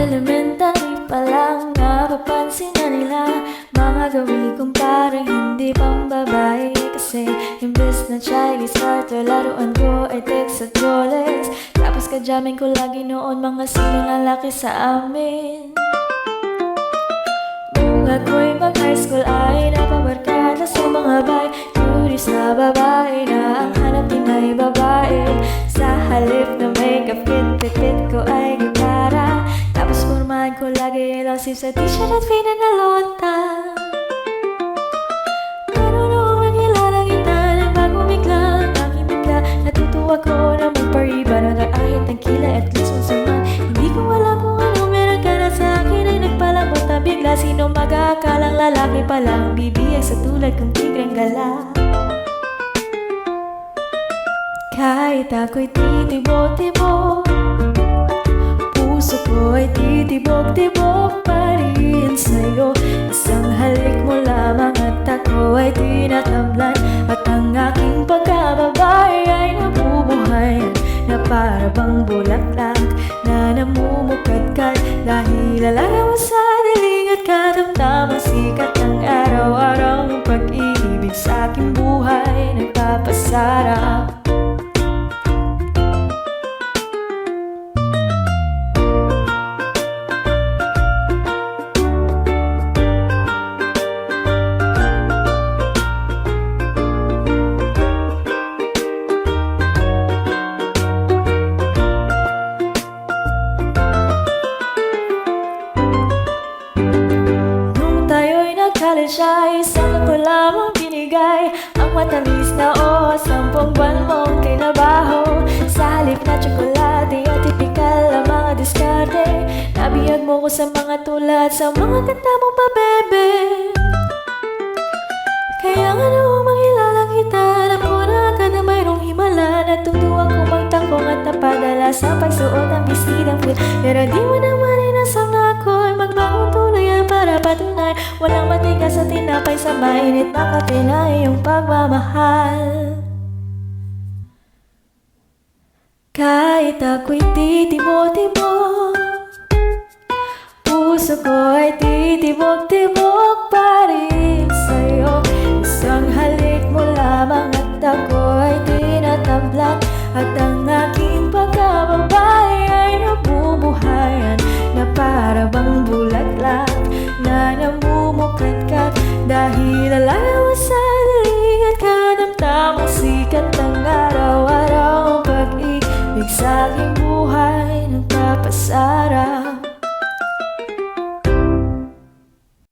Elementary pa lang napapansin na nila mga gawin kong parang hindi pang babae. Kasi imbes na Chinese starter, laruan ko ay text at Rolex. Tapos kadyamin ko lagi noon mga silang lalaki sa amin. Nung ako'y mag-high school ay napabarkada sa mga bay. Curious na babae na ang hanap din ay babae. Sa halip na makeup kit, ko ay gitara. Tapos formahan ko lagi lang sim sa t-shirt at fina na lonta. Pero noong nakilala kita, nagbago bigla ang aking bigla. Natutuwa ko na magpariba na kahit ang kilay at least masaman. Hindi ko alam kung ano meron ka na sa akin ay nagpalambot na bigla. Sino mag-aakalang lalaki palang bibiyag sa tulad kong tigreng gala. Kahit ako'y titibok-tibok, puso ko ay titibok-tibok pa rin sa'yo. Isang halik mo lamang at ako ay tinatamlan. At ang aking pagkababae ay nabubuhayan na para bang bulaklak na namumukadkad. Dahil alaga mo sa diling at katamtamang sikat ng araw-araw ng pag-ibig sa aking buhay nagpapasarap. College ay isang ko lamang binigay. Ang matamis na o 10 buwan mong tinabaho. Sa halip na tsokolate at tipikal ang mga diskarte. Nabiyag mo ko sa mga tulad sa mga kanta mong pabebe. Kaya nga noong makilala kita, alam ko na agad na mayroong himala. Natutuwa ko magtangkong at napadala sa pagsuot ng bisidang fit. Pero di mo naman inasang na ako'y magbagong tuluyan para patunay. Walang matigas sa tinapay sa mainit na kape na iyong pagmamahal. Kahit ako'y titibok-tibok, puso ko ay titibok-tibok pa rin sa'yo. Isang halik mo lamang at ako ay tinatamblak. At ang aking pagkababae ay nabubuhayan na para bang bulaklak na namumukadkad. Dahil alaga mo sa dilig at katamtamang sikat ng araw-araw ang pag-ibig sa aking buhay nagpapasarap.